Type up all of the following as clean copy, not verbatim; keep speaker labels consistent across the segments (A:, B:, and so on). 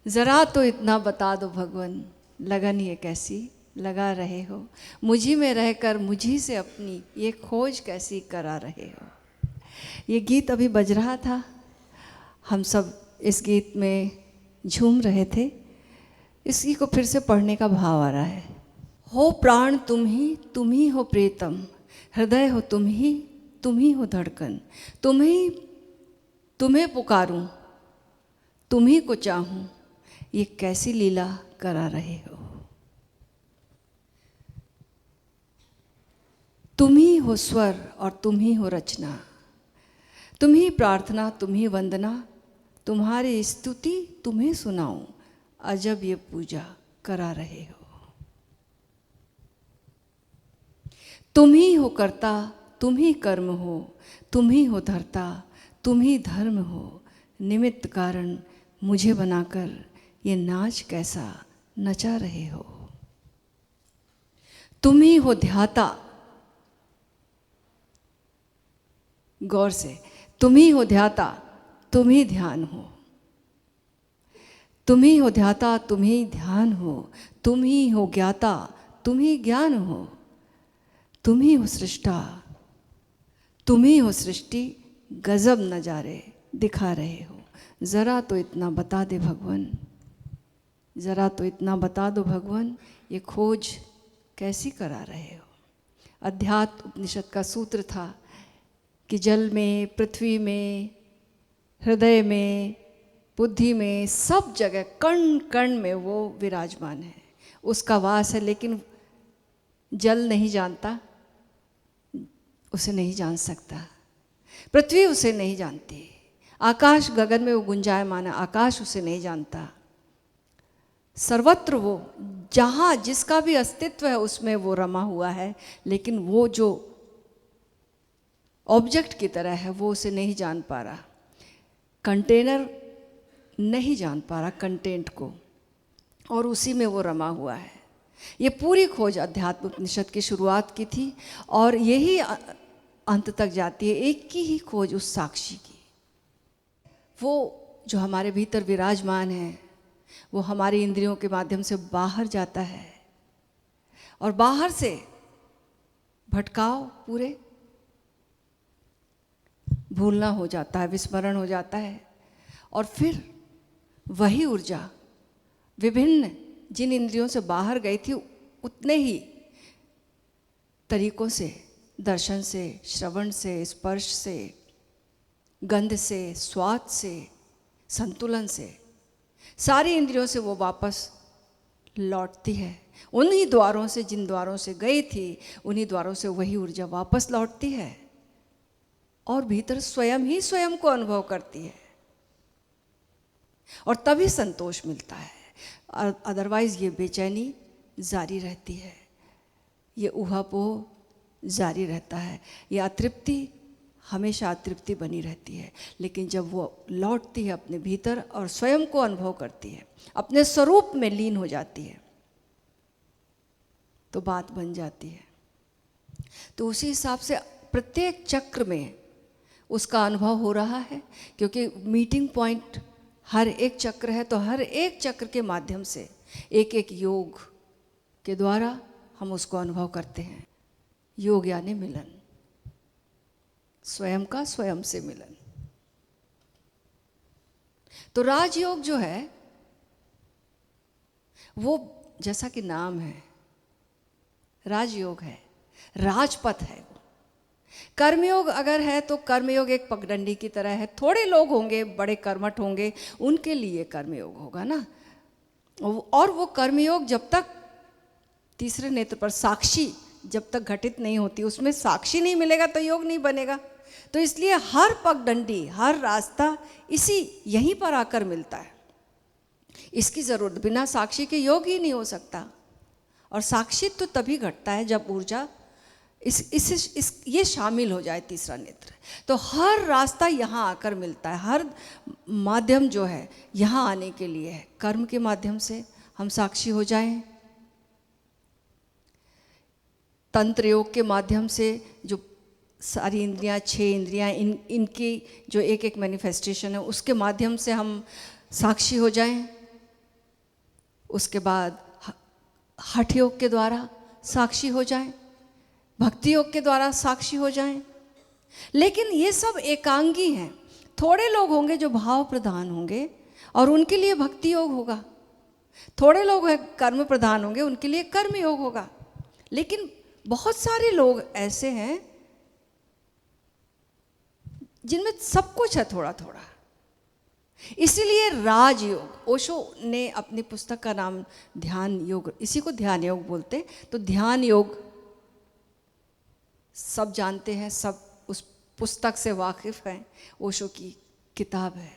A: ज़रा तो इतना बता दो भगवन, लगन ये कैसी लगा रहे हो, मुझी में रहकर मुझी से अपनी ये खोज कैसी करा रहे हो। ये गीत अभी बज रहा था, हम सब इस गीत में झूम रहे थे। इसी को फिर से पढ़ने का भाव आ रहा है। हो प्राण तुम ही हो प्रीतम, हृदय हो तुम ही हो धड़कन, तुम्हें पुकारूं, तुम ही को चाहूं, ये कैसी लीला करा रहे हो। तुम ही हो स्वर और तुम ही हो रचना, तुम ही प्रार्थना तुम ही वंदना, तुम्हारी स्तुति तुम्हें सुनाऊं, अजब ये पूजा करा रहे हो। तुम ही हो कर्ता तुम ही कर्म हो, तुम ही हो धर्ता तुम ही धर्म हो, निमित्त कारण मुझे बनाकर ये नाच कैसा नचा रहे हो। तुम ही हो ध्याता, गौर से, तुम ही हो ध्याता तुम ही ध्यान हो, तुम ही हो ध्याता तुम ही ध्यान हो, तुम ही हो ज्ञाता तुम ही ज्ञान हो, तुम ही हो सृष्टा तुम ही हो सृष्टि, गजब नजारे दिखा रहे हो। ज़रा तो इतना बता दे भगवन, ज़रा तो इतना बता दो भगवन, ये खोज कैसी करा रहे हो। अध्यात्म उपनिषद का सूत्र था कि जल में, पृथ्वी में, हृदय में, बुद्धि में, सब जगह कण कण में वो विराजमान है, उसका वास है। लेकिन जल नहीं जानता, उसे नहीं जान सकता, पृथ्वी उसे नहीं जानती, आकाश गगन में वो गुंजायमान है, आकाश उसे नहीं जानता। सर्वत्र वो, जहाँ जिसका भी अस्तित्व है उसमें वो रमा हुआ है, लेकिन वो जो ऑब्जेक्ट की तरह है वो उसे नहीं जान पा रहा, कंटेनर नहीं जान पा रहा कंटेंट को, और उसी में वो रमा हुआ है। ये पूरी खोज अध्यात्म उपनिषद की शुरुआत की थी और यही अंत तक जाती है, एक की ही खोज उस साक्षी की। वो जो हमारे भीतर विराजमान है वो हमारी इंद्रियों के माध्यम से बाहर जाता है और बाहर से भटकाव पूरे भूलना हो जाता है, विस्मरण हो जाता है, और फिर वही ऊर्जा विभिन्न जिन इंद्रियों से बाहर गई थी उतने ही तरीकों से, दर्शन से, श्रवण से, स्पर्श से, गंध से, स्वाद से, संतुलन से, सारी इंद्रियों से वो वापस लौटती है। उन्हीं द्वारों से, जिन द्वारों से गई थी, उन्हीं द्वारों से वही ऊर्जा वापस लौटती है और भीतर स्वयं ही स्वयं को अनुभव करती है, और तभी संतोष मिलता है। अदरवाइज ये बेचैनी जारी रहती है, ये ऊहापोह जारी रहता है, ये अतृप्ति हमेशा अतृप्ति बनी रहती है। लेकिन जब वो लौटती है अपने भीतर और स्वयं को अनुभव करती है, अपने स्वरूप में लीन हो जाती है, तो बात बन जाती है। तो उसी हिसाब से प्रत्येक चक्र में उसका अनुभव हो रहा है, क्योंकि मीटिंग पॉइंट हर एक चक्र है, तो हर एक चक्र के माध्यम से एक एक योग के द्वारा हम उसको अनुभव करते हैं। योग यानी मिलन, स्वयं का स्वयं से मिलन। तो राजयोग जो है वो, जैसा कि नाम है, राजयोग है, राजपथ है। कर्मयोग अगर है तो कर्मयोग एक पगडंडी की तरह है, थोड़े लोग होंगे बड़े कर्मठ होंगे, उनके लिए कर्मयोग होगा ना। और वो कर्मयोग जब तक तीसरे नेत्र पर साक्षी जब तक घटित नहीं होती, उसमें साक्षी नहीं मिलेगा तो योग नहीं बनेगा। तो इसलिए हर पगडंडी, हर रास्ता इसी यहीं पर आकर मिलता है। इसकी जरूरत, बिना साक्षी के योग ही नहीं हो सकता। और साक्षित्व तो तभी घटता है जब ऊर्जा ये शामिल हो जाए, तीसरा नेत्र। तो हर रास्ता यहाँ आकर मिलता है, हर माध्यम जो है यहाँ आने के लिए है। कर्म के माध्यम से हम साक्षी हो जाएं, तंत्र योग के माध्यम से जो सारी इंद्रियां, 6 इंद्रियां, इनकी जो एक एक मैनिफेस्टेशन है उसके माध्यम से हम साक्षी हो जाएं, उसके बाद हठ योग के द्वारा साक्षी हो जाएं, भक्ति योग के द्वारा साक्षी हो जाएं। लेकिन ये सब एकांगी हैं। थोड़े लोग होंगे जो भाव प्रधान होंगे और उनके लिए भक्ति योग होगा, थोड़े लोग कर्म प्रधान होंगे, उनके लिए कर्म योग होगा। लेकिन बहुत सारे लोग ऐसे हैं जिनमें सब कुछ है थोड़ा थोड़ा। इसीलिए राजयोग, ओशो ने अपनी पुस्तक का नाम ध्यान योग, इसी को ध्यान योग बोलते। तो ध्यान योग सब जानते हैं, सब उस पुस्तक से वाकिफ हैं। ओशो की किताब है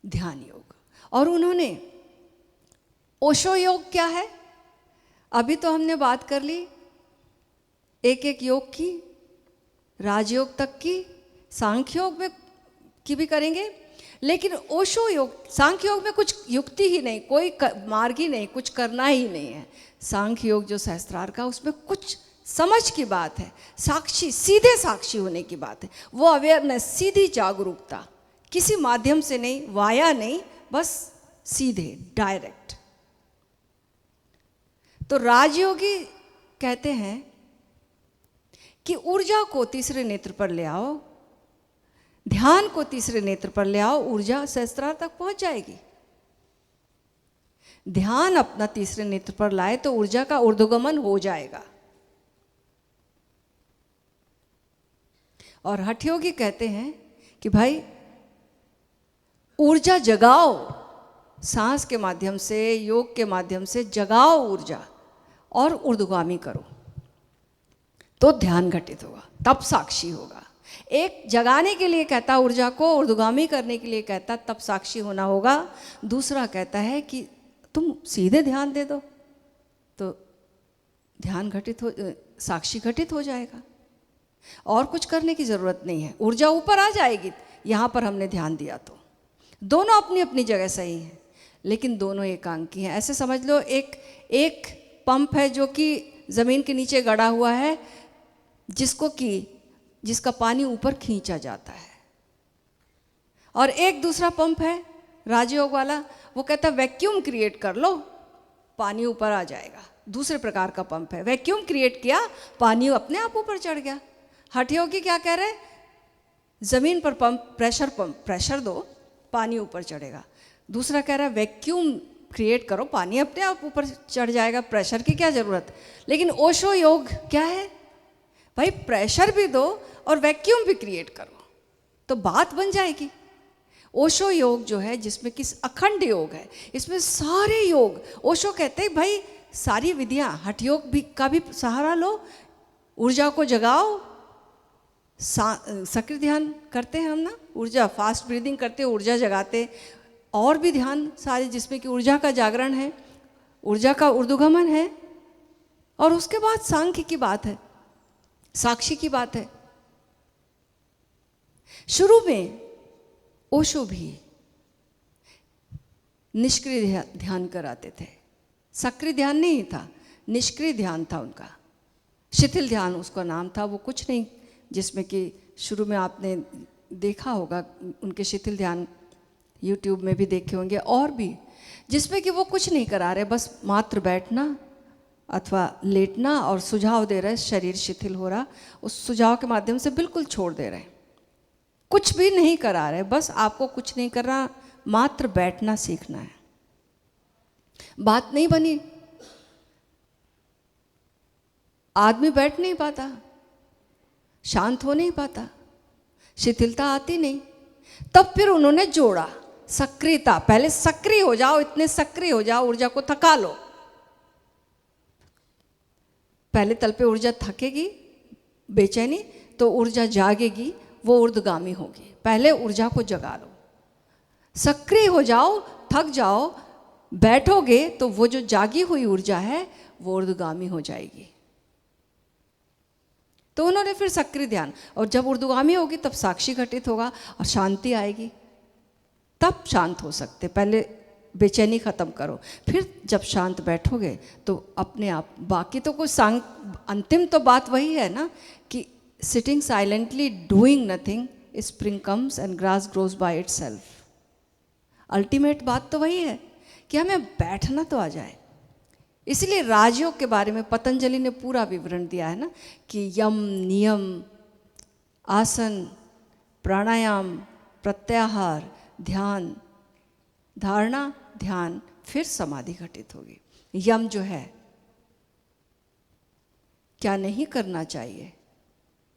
A: ध्यान योग। और उन्होंने ओशो योग क्या है, अभी तो हमने बात कर ली एक एक योग की, राजयोग तक की, सांख्य योग में की भी करेंगे। लेकिन ओशो योग, सांख्य योग में कुछ युक्ति ही नहीं, कोई मार्ग ही नहीं, कुछ करना ही नहीं है। सांख्य योग जो सहस्त्रार का, उसमें कुछ समझ की बात है, साक्षी, सीधे साक्षी होने की बात है। वो अवेयरनेस, सीधी जागरूकता, किसी माध्यम से नहीं, वाया नहीं, बस सीधे डायरेक्ट। तो राजयोगी कहते हैं कि ऊर्जा को तीसरे नेत्र पर ले आओ, ध्यान को तीसरे नेत्र पर ले आओ, ऊर्जा सहस्त्रार तक पहुंच जाएगी। ध्यान अपना तीसरे नेत्र पर लाए तो ऊर्जा का ऊर्ध्वगमन हो जाएगा। और हठयोगी कहते हैं कि भाई ऊर्जा जगाओ, सांस के माध्यम से, योग के माध्यम से जगाओ ऊर्जा और ऊर्ध्वगामी करो, तो ध्यान घटित होगा, तब साक्षी होगा। एक जगाने के लिए कहता ऊर्जा को, ऊर्ध्वगामी करने के लिए कहता तब साक्षी होना होगा। दूसरा कहता है कि तुम सीधे ध्यान दे दो तो ध्यान घटित हो, साक्षी घटित हो जाएगा, और कुछ करने की ज़रूरत नहीं है, ऊर्जा ऊपर आ जाएगी। यहाँ पर हमने ध्यान दिया तो दोनों अपनी अपनी जगह सही हैं, लेकिन दोनों एकांकी हैं। ऐसे समझ लो एक पंप है जो कि ज़मीन के नीचे गड़ा हुआ है, जिसका पानी ऊपर खींचा जाता है। और एक दूसरा पंप है राजयोग वाला, वो कहता है वैक्यूम क्रिएट कर लो, पानी ऊपर आ जाएगा। दूसरे प्रकार का पंप है, वैक्यूम क्रिएट किया, पानी अपने आप ऊपर चढ़ गया। हठयोगी क्या कह रहे हैं, ज़मीन पर पंप, प्रेशर दो, पानी ऊपर चढ़ेगा। दूसरा कह रहा है वैक्यूम क्रिएट करो, पानी अपने आप ऊपर चढ़ जाएगा, प्रेशर की क्या ज़रूरत। लेकिन ओशो योग क्या है, भाई प्रेशर भी दो और वैक्यूम भी क्रिएट करो तो बात बन जाएगी। ओशो योग जो है, जिसमें किस अखंड योग है, इसमें सारे योग, ओशो कहते हैं भाई सारी विधियाँ, हठयोग भी का भी सहारा लो, ऊर्जा को जगाओ। सक्रिय ध्यान करते हैं हम ना, ऊर्जा, फास्ट ब्रीदिंग करते, ऊर्जा जगाते, और भी ध्यान सारे जिसमें कि ऊर्जा का जागरण है, ऊर्जा का ऊर्ध्वगमन है। और उसके बाद सांख्य की बात है, साक्षी की बात है। शुरू में ओशो भी निष्क्रिय ध्यान कराते थे, सक्रिय ध्यान नहीं था, निष्क्रिय ध्यान था उनका, शिथिल ध्यान उसका नाम था। वो कुछ नहीं, जिसमें कि शुरू में आपने देखा होगा उनके शिथिल ध्यान, YouTube में भी देखे होंगे, और भी, जिसमें कि वो कुछ नहीं करा रहे, बस मात्र बैठना अथवा लेटना और सुझाव दे रहे, शरीर शिथिल हो रहा, उस सुझाव के माध्यम से बिल्कुल छोड़ दे रहे, कुछ भी नहीं करा रहे, बस आपको कुछ नहीं करना, मात्र बैठना सीखना है। बात नहीं बनी, आदमी बैठ नहीं पाता, शांत हो नहीं पाता, शिथिलता आती नहीं। तब फिर उन्होंने जोड़ा सक्रियता, पहले सक्रिय हो जाओ, इतने सक्रिय हो जाओ, ऊर्जा को थका लो। पहले तल पे ऊर्जा थकेगी, बेचैनी, तो ऊर्जा जागेगी, वो ऊर्ध्वगामी होगी। पहले ऊर्जा को जगा लो, सक्रिय हो जाओ, थक जाओ, बैठोगे तो वो जो जागी हुई ऊर्जा है वो ऊर्ध्वगामी हो जाएगी। तो उन्होंने फिर सक्रिय ध्यान, और जब ऊर्ध्वगामी होगी तब साक्षी घटित होगा और शांति आएगी, तब शांत हो सकते। पहले बेचैनी खत्म करो, फिर जब शांत बैठोगे तो अपने आप, बाकी तो कुछ अंतिम तो बात वही है ना कि sitting silently doing nothing, spring comes and grass grows by itself. Ultimate बात तो वही है कि हमें बैठना तो आ जाए। इसलिए राजयोग के बारे में पतंजलि ने पूरा विवरण दिया है ना, कि यम, नियम, आसन, प्राणायाम, प्रत्याहार, ध्यान, धारणा, ध्यान, फिर समाधि घटित होगी। यम जो है, क्या नहीं करना चाहिए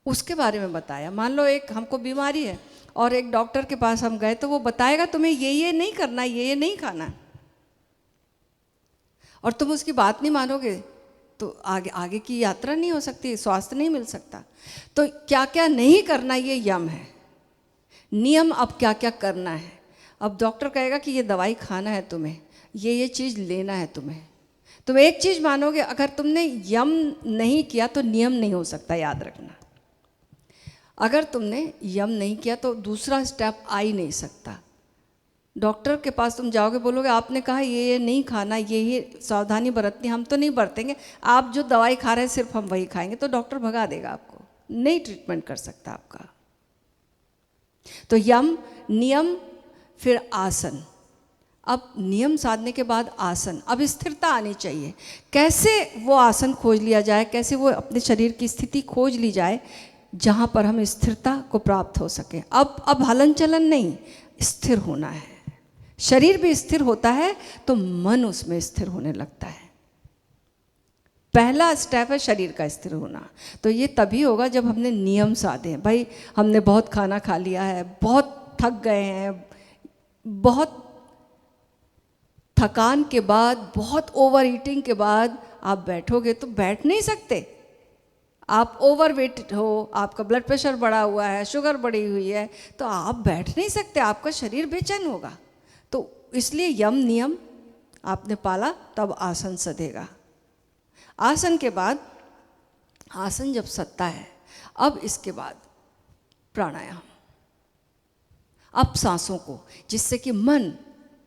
A: उसके बारे में बताया। मान लो एक हमको बीमारी है और एक डॉक्टर के पास हम गए, तो वो बताएगा तुम्हें ये नहीं करना, ये नहीं खाना, और तुम उसकी बात नहीं मानोगे तो आगे की यात्रा नहीं हो सकती, स्वास्थ्य नहीं मिल सकता। तो क्या क्या नहीं करना, ये यम है। नियम, अब क्या क्या करना है। अब डॉक्टर कहेगा कि ये दवाई खाना है तुम्हें, ये चीज़ लेना है तुम्हें। तुम एक चीज़ मानोगे, अगर तुमने यम नहीं किया तो नियम नहीं हो सकता, याद रखना। अगर तुमने यम नहीं किया तो दूसरा स्टेप आ ही नहीं सकता। डॉक्टर के पास तुम जाओगे, बोलोगे आपने कहा ये नहीं खाना, ये सावधानी बरतनी, हम तो नहीं बरतेंगे, आप जो दवाई खा रहे हैं सिर्फ हम वही खाएंगे, तो डॉक्टर भगा देगा आपको, नहीं ट्रीटमेंट कर सकता आपका। तो यम, नियम, फिर आसन। अब नियम साधने के बाद आसन, अब स्थिरता आनी चाहिए। कैसे वो आसन खोज लिया जाए, कैसे वो अपने शरीर की स्थिति खोज ली जाए जहाँ पर हम स्थिरता को प्राप्त हो सके। अब हलन चलन नहीं, स्थिर होना है। शरीर भी स्थिर होता है तो मन उसमें स्थिर होने लगता है। पहला स्टेप है शरीर का स्थिर होना। तो ये तभी होगा जब हमने नियम साधे। भाई हमने बहुत खाना खा लिया है, बहुत थक गए हैं, बहुत थकान के बाद, बहुत ओवर ईटिंग के बाद आप बैठोगे तो बैठ नहीं सकते। आप ओवरवेट हो, आपका ब्लड प्रेशर बढ़ा हुआ है, शुगर बढ़ी हुई है, तो आप बैठ नहीं सकते, आपका शरीर बेचैन होगा। तो इसलिए यम नियम आपने पाला, तब आसन सधेगा। आसन के बाद, आसन जब सधता है, अब इसके बाद प्राणायाम। अब सांसों को, जिससे कि मन,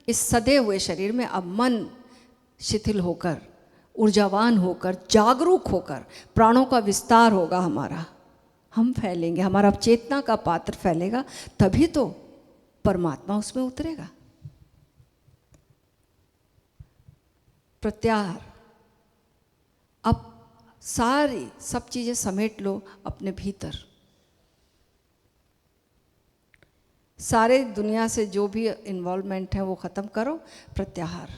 A: इस सधे हुए शरीर में अब मन शिथिल होकर, ऊर्जावान होकर, जागरूक होकर, प्राणों का विस्तार होगा हमारा, हम फैलेंगे, हमारा चेतना का पात्र फैलेगा, तभी तो परमात्मा उसमें उतरेगा। प्रत्याहार, अब सारी सब चीज़ें समेट लो अपने भीतर, सारे दुनिया से जो भी इन्वॉल्वमेंट है वो ख़त्म करो। प्रत्याहार,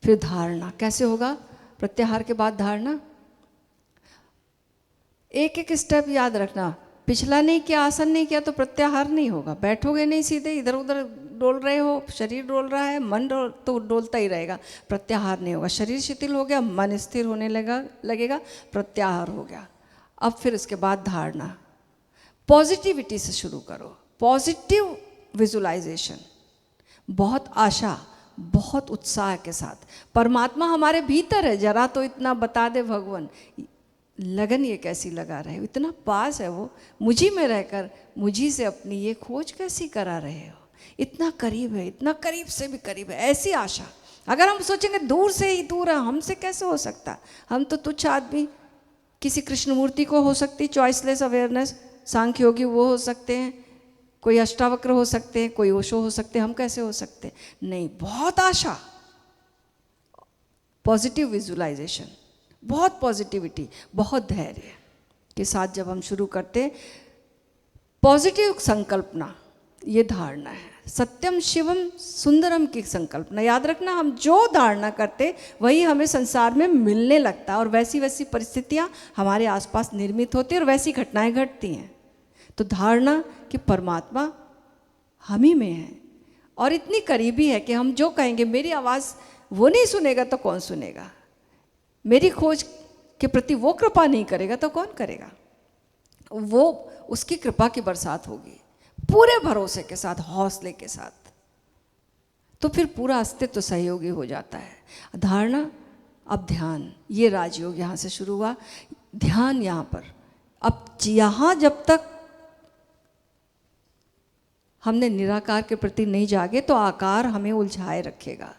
A: फिर धारणा। कैसे होगा प्रत्याहार के बाद धारणा? एक एक स्टेप याद रखना। पिछला नहीं किया, आसन नहीं किया तो प्रत्याहार नहीं होगा। बैठोगे नहीं सीधे, इधर उधर डोल रहे हो, शरीर डोल रहा है, मन तो डोलता ही रहेगा, प्रत्याहार नहीं होगा। शरीर शिथिल हो गया, मन स्थिर होने लगेगा, प्रत्याहार हो गया। अब फिर उसके बाद धारणा। पॉजिटिविटी से शुरू करो, पॉजिटिव विजुलाइजेशन, बहुत आशा, बहुत उत्साह के साथ। परमात्मा हमारे भीतर है, जरा तो इतना बता दे भगवान, लगन ये कैसी लगा रहे हो, इतना पास है वो, मुझी में रहकर मुझी से अपनी ये खोज कैसी करा रहे हो, इतना करीब है, इतना करीब से भी करीब है, ऐसी आशा। अगर हम सोचेंगे दूर से ही दूर है, हमसे कैसे हो सकता, हम तो तुच्छ आदमी, किसी कृष्ण मूर्ति को हो सकती चॉइसलेस अवेयरनेस, सांख्य योगी वो हो सकते हैं, कोई अष्टावक्र हो सकते हैं, कोई ओशो हो सकते हैं, हम कैसे हो सकते नहीं। बहुत आशा, पॉजिटिव विजुलाइजेशन, बहुत पॉजिटिविटी, बहुत धैर्य के साथ जब हम शुरू करते, पॉजिटिव संकल्पना, ये धारणा है। सत्यम शिवम सुंदरम की संकल्पना याद रखना। हम जो धारणा करते वही हमें संसार में मिलने लगता है, और वैसी वैसी परिस्थितियाँ हमारे आसपास निर्मित होती हैं और वैसी घटनाएं घटती हैं। तो धारणा कि परमात्मा हम ही में है और इतनी करीबी है कि हम जो कहेंगे, मेरी आवाज़ वो नहीं सुनेगा तो कौन सुनेगा, मेरी खोज के प्रति वो कृपा नहीं करेगा तो कौन करेगा। वो उसकी कृपा की बरसात होगी पूरे भरोसे के साथ, हौसले के साथ, तो फिर पूरा अस्तित्व सहयोगी हो जाता है। धारणा, अब ध्यान, ये राजयोग यहाँ से शुरू हुआ। ध्यान यहाँ पर, अब यहाँ जब तक हमने निराकार के प्रति नहीं जागे तो आकार हमें उलझाए रखेगा।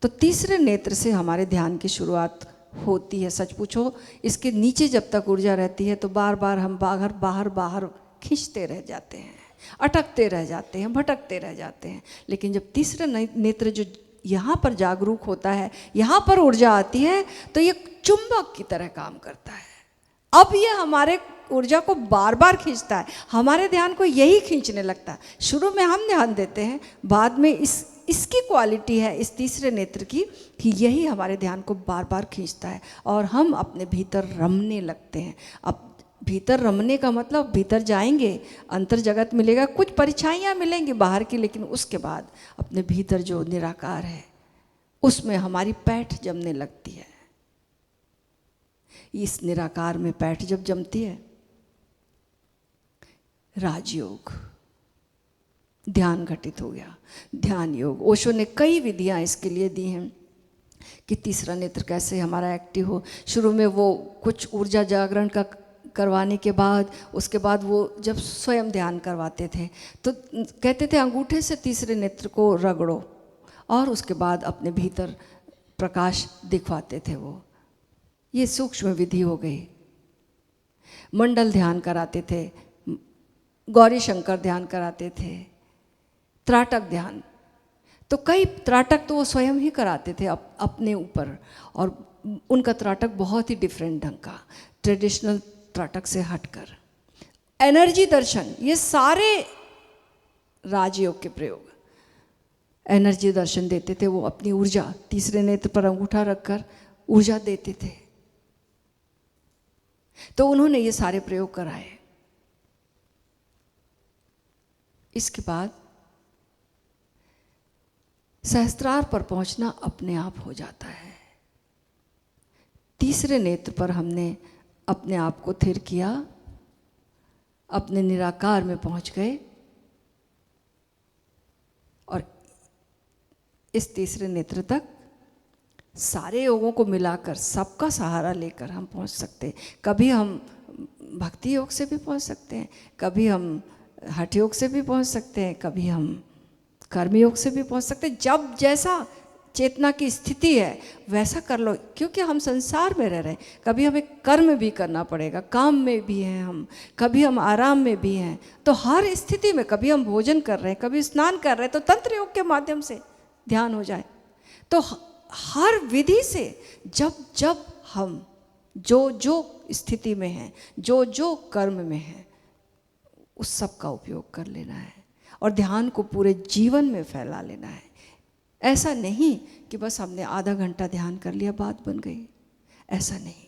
A: तो तीसरे नेत्र से हमारे ध्यान की शुरुआत होती है। सच पूछो, इसके नीचे जब तक ऊर्जा रहती है तो बार बार हम बाहर बाहर बाहर खींचते रह जाते हैं। अटकते रह जाते हैं, भटकते रह जाते हैं। लेकिन जब तीसरा नेत्र जो यहाँ पर जागरूक होता है, यहाँ पर ऊर्जा आती है, तो ये चुंबक की तरह काम करता है। अब ये हमारे ऊर्जा को बार बार खींचता है, हमारे ध्यान को यही खींचने लगता है। शुरू में हम ध्यान देते हैं, बाद में इसकी क्वालिटी है इस तीसरे नेत्र की कि यही हमारे ध्यान को बार बार खींचता है और हम अपने भीतर रमने लगते हैं। अब भीतर रमने का मतलब भीतर जाएंगे, अंतर जगत मिलेगा, कुछ परछाइयाँ मिलेंगी बाहर की, लेकिन उसके बाद अपने भीतर जो निराकार है उसमें हमारी पैठ जमने लगती है। इस निराकार में पैठ जब जमती है, राजयोग, ध्यान घटित हो गया, ध्यान योग। ओशो ने कई विधियां इसके लिए दी हैं कि तीसरा नेत्र कैसे हमारा एक्टिव हो। शुरू में वो कुछ ऊर्जा जागरण का करवाने के बाद, उसके बाद वो जब स्वयं ध्यान करवाते थे तो कहते थे अंगूठे से तीसरे नेत्र को रगड़ो, और उसके बाद अपने भीतर प्रकाश दिखवाते थे वो। ये सूक्ष्म विधि हो गई। मंडल ध्यान कराते थे, गौरी शंकर ध्यान कराते थे, त्राटक ध्यान, तो कई त्राटक तो वो स्वयं ही कराते थे अपने ऊपर, और उनका त्राटक बहुत ही डिफरेंट ढंग का, ट्रेडिशनल त्राटक से हटकर। एनर्जी दर्शन, ये सारे राजयोग के प्रयोग। एनर्जी दर्शन देते थे वो, अपनी ऊर्जा तीसरे नेत्र पर अंगूठा रखकर ऊर्जा देते थे। तो उन्होंने ये सारे प्रयोग कराए। इसके बाद सहस्त्रार पर पहुंचना अपने आप हो जाता है। तीसरे नेत्र पर हमने अपने आप को थिर किया, अपने निराकार में पहुंच गए, और इस तीसरे नेत्र तक सारे योगों को मिलाकर, सबका सहारा लेकर हम पहुंच सकते हैं। कभी हम भक्ति योग से भी पहुंच सकते हैं, कभी हम हठ योग से भी पहुंच सकते हैं, कभी हम कर्मयोग से भी पहुंच सकते हैं। जब जैसा चेतना की स्थिति है वैसा कर लो, क्योंकि हम संसार में रह रहे हैं। कभी हमें कर्म भी करना पड़ेगा, काम में भी हैं हम, कभी हम आराम में भी हैं। तो हर स्थिति में, कभी हम भोजन कर रहे हैं, कभी स्नान कर रहे हैं, तो तंत्र योग के माध्यम से ध्यान हो जाए। तो हर विधि से जब जब हम जो जो स्थिति में हैं, जो जो कर्म में हैं, उस सब का उपयोग कर लेना है और ध्यान को पूरे जीवन में फैला लेना है। ऐसा नहीं कि बस हमने आधा घंटा ध्यान कर लिया, बात बन गई, ऐसा नहीं।